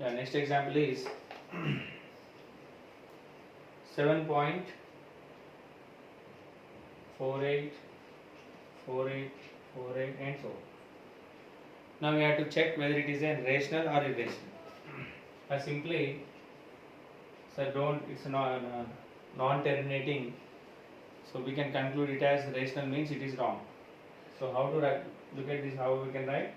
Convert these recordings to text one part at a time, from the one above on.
Yeah, next example is 7.48, 48, 48 and so on. Now we have to check whether it is a rational or irrational. Simply, it's non-terminating, so we can conclude it as rational means it is wrong. So how to write? Look at this, how we can write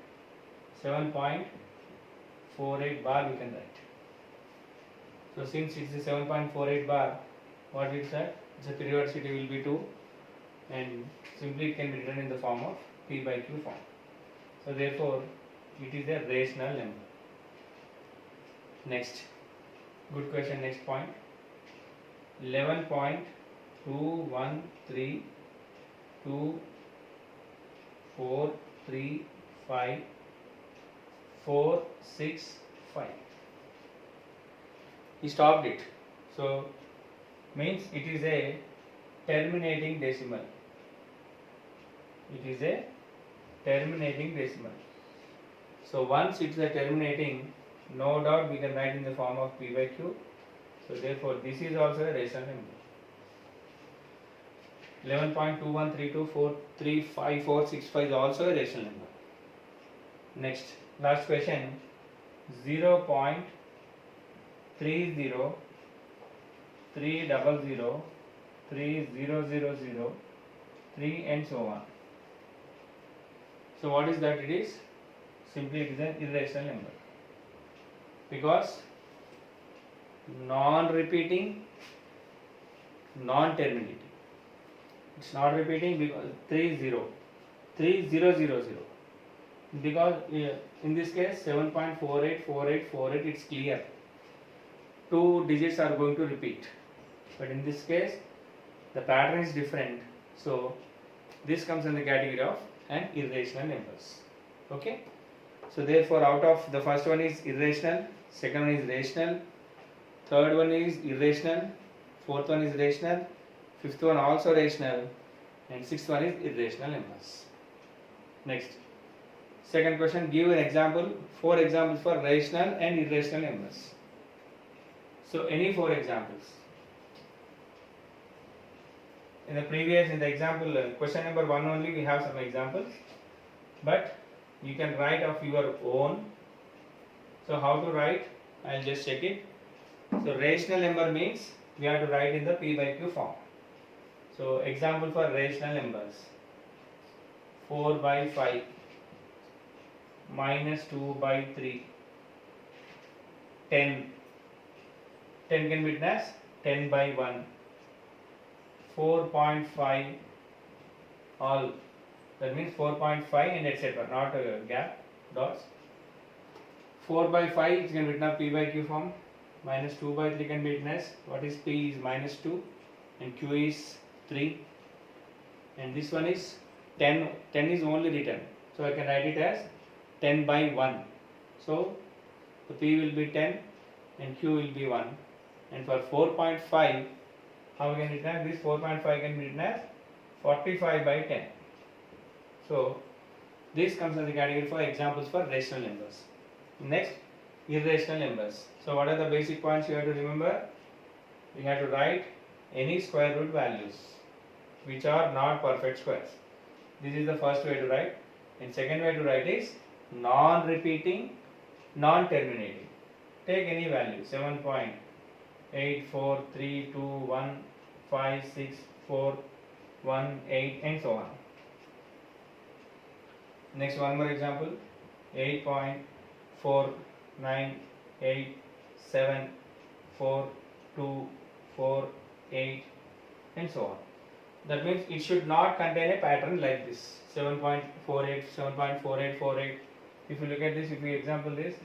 7.48 bar we can write. So since it is a 7.48 bar, what it said? Its periodicity will be 2, and simply it can be written in the form of P by Q form. So therefore it is a rational number. Next, good question, next point. 11.2132435 he stopped it, so means it is a terminating decimal. It is a terminating decimal. So once it is a terminating, no doubt we can write in the form of P by Q. So therefore this is also a rational number. 11.213243565 is also a rational number. Next, last question. 0.30, 300, 3000, 3 and so on. So what is that? It is simply it is an irrational number, because non-repeating, non-terminating. It's not repeating because 30, because in this case 7.484848, it's clear 2 digits are going to repeat, but in this case the pattern is different, so this comes in the category of an irrational numbers. Okay, so therefore out of the first one is irrational, second one is rational, third one is irrational, fourth one is rational, fifth one also rational, and sixth one is irrational numbers. Next, second question, give an example, 4 examples for rational and irrational numbers. So any 4 examples. In the example, question number 1 only we have some examples, but you can write of your own. So how to write? I'll just check it. So rational number means we have to write in the P by Q form. So example for rational numbers: 4 by 5, minus 2 by 3, 10. 10 can be written as 10 by 1, 4.5, all. That means 4.5 and etc. Not a gap, dots. 4 by 5 it can be written as P by Q form. Minus 2 by 3 can be written as, what is P is minus 2 and Q is 3. And this one is 10. 10 is only written, so I can write it as 10 by 1. So the P will be 10 and Q will be 1. And for 4.5, how we can write this? 4.5 can be written as 45 by 10. So this comes in the category for examples for rational numbers. Next, irrational numbers. So what are the basic points you have to remember? We have to write any square root values which are not perfect squares. This is the first way to write. And second way to write is non-repeating, non-terminating. Take any value, 7.843215641 and so on. Next, one more example, 8.498742248 and so on. That means it should not contain a pattern like this, 7.48, 7.4848. If you look at this, if we example this,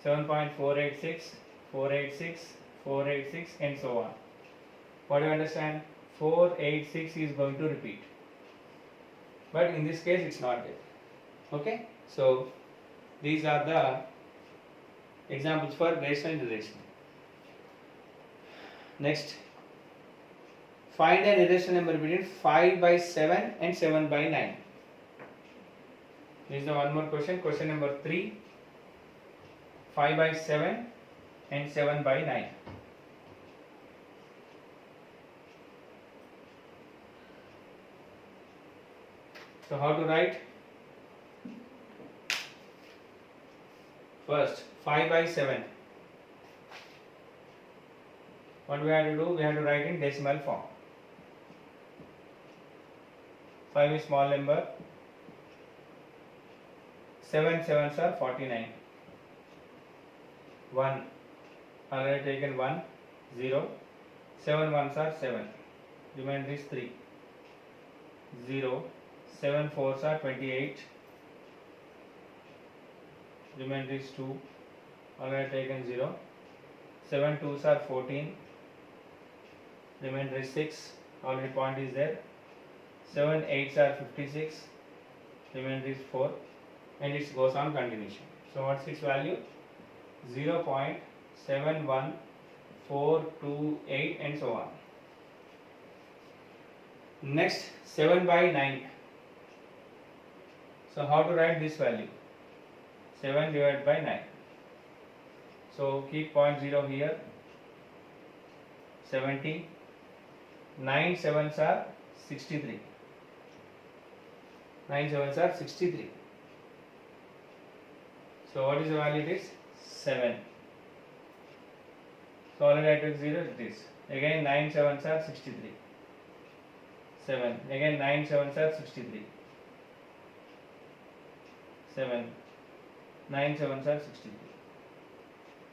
7.486, 486, 486 and so on. What do you understand? 486 is going to repeat, but in this case it's not there. Okay, so these are the examples for rational and irrational. Next, find an irrational number between 5 by 7 and 7 by 9. This is the one more question. Question number 3. 5 by 7 and 7 by 9. So how to write? First 5 by 7. What we have to do? We have to write in decimal form. 5 is small number. 7 sevens are 49. 1. Already taken 1. 0. 7 ones are 7. Remainder is 3. 0. 7 fours are 28. Remainder is 2. Already taken 0. 7 twos are 14. Remainder is 6. Already point is there. 7 eights are 56. Remainder is 4. And it goes on continuation. So what's its value? 0.71428 and so on. Next 7 by 9. So how to write this value? 7 divided by 9. So keep point 0 here. 70. 9 sevens are 63. 9 sevens are 63. So what is the value? It is 7. So already I took 0, it is. Again 9 sevens are 63. 7. Again 9 sevens are 63. 7. 9 sevens are 63.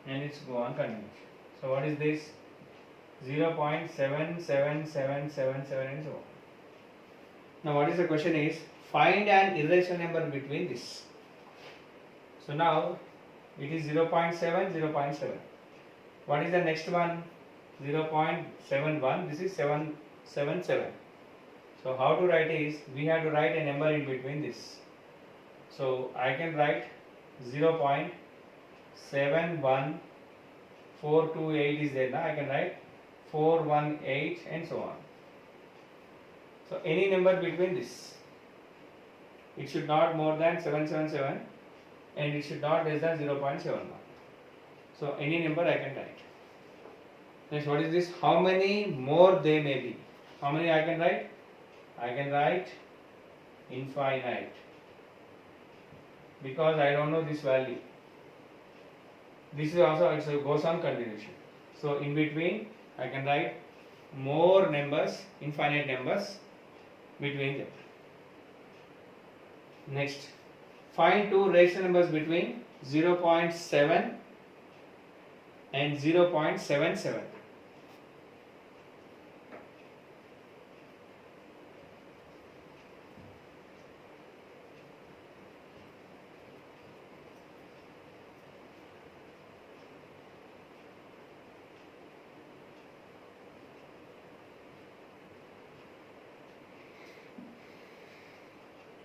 And it's go on continuation. So what is this? 0.77777 and so on. Now what is the question is? Find an irrational number between this. So now it is 0.7, 0.7. What is the next one? 0.71. This is 777. So how to write is, we have to write a number in between this. So I can write 0.71428 is there now. I can write 418 and so on. So any number between this. It should not more than 777 and it should not less than 0.71. So any number I can write. Next, what is this? How many more they may be? How many I can write? I can write infinite. Because I don't know this value. This is also, it goes on continuation. So in between I can write more numbers, infinite numbers between them. Next, find two rational numbers between 0.7 and 0.77.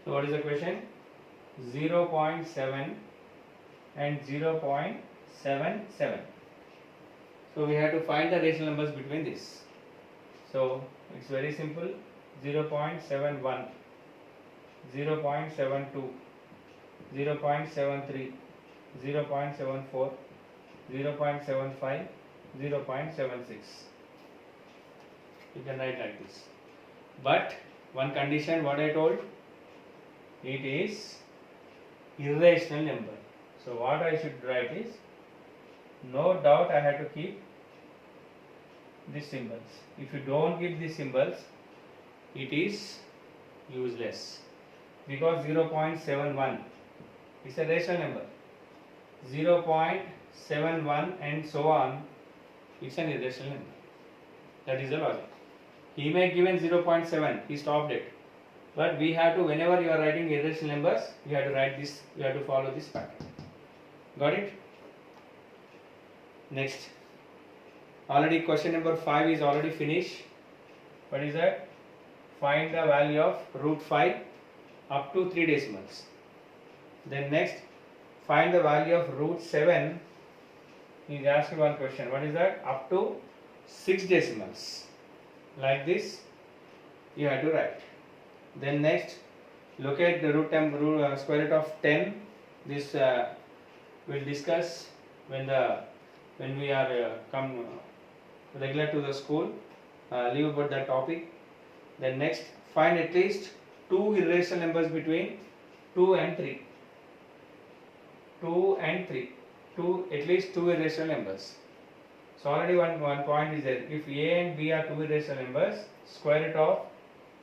So what is the question? 0.7 and 0.77. So we have to find the rational numbers between this. So it's very simple. 0.71, 0.72, 0.73, 0.74, 0.75, 0.76. You can write like this. But one condition, what I told, it is irrational number. So what I should write is, no doubt I have to keep these symbols. If you don't keep these symbols, it is useless. Because 0.71 is a rational number. 0.71 and so on, it's an irrational number. That is the logic. He may given 0.7, he stopped it. But we have to, whenever you are writing irrational numbers, you have to write this, you have to follow this pattern. Got it? Next. Already question number 5 is already finished. What is that? Find the value of root 5 up to 3 decimals. Then next, find the value of root 7. He is asking one question. What is that? Up to 6 decimals. Like this, you have to write. Then next, look at the square root of 10. This we'll discuss when when we are come regular to the school. Leave about that topic. Then next, find at least 2 irrational numbers between 2 and 3. 2 and 3. At least 2 irrational numbers. So already one point is there. If A and B are 2 irrational numbers, square root of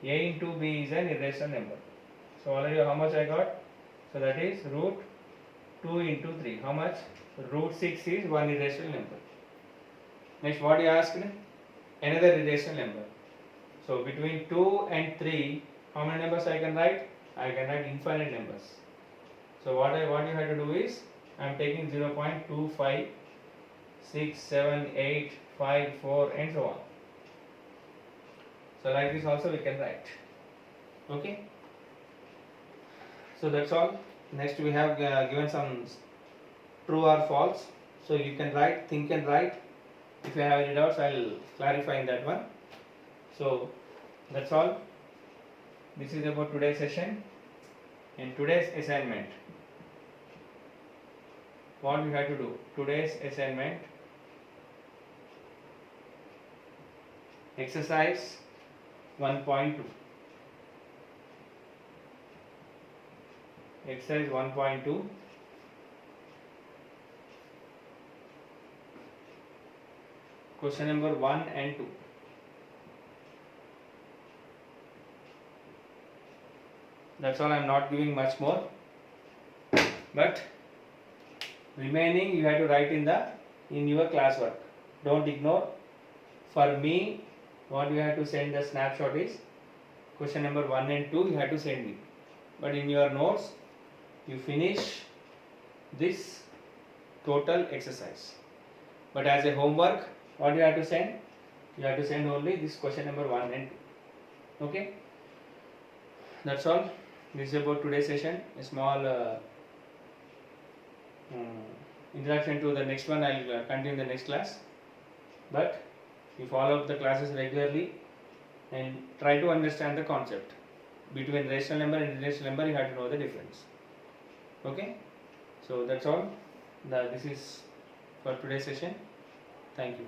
A into B is an irrational number. So already how much I got? So that is root 2 into 3. How much? Root 6 is one irrational number. Next, what you asked? Another irrational number. So between 2 and 3, how many numbers I can write? I can write infinite numbers. So what you have to do is, I am taking 0.25, 6, 7, 8, 5, 4 and so on. So like this also we can write. Okay. So that's all. Next we have given some true or false. So you can write, think and write. If you have any doubts, I will clarify in that one. So that's all. This is about today's session. In today's assignment, what we have to do? Today's assignment, exercise 1.2. Exercise 1.2. Question number 1 and 2. That's all. I am not giving much more. But remaining you have to write in your classwork. Don't ignore. For me, what you have to send the snapshot is question number 1 and 2 you have to send me. But in your notes, you finish this total exercise. But as a homework, what you have to send? You have to send only this question number 1 and 2. Okay? That's all. This is about today's session. A small introduction to the next one. I will continue in the next class. But you follow up the classes regularly and try to understand the concept. Between rational number and irrational number, you have to know the difference. Okay? So that's all. This is for today's session. Thank you.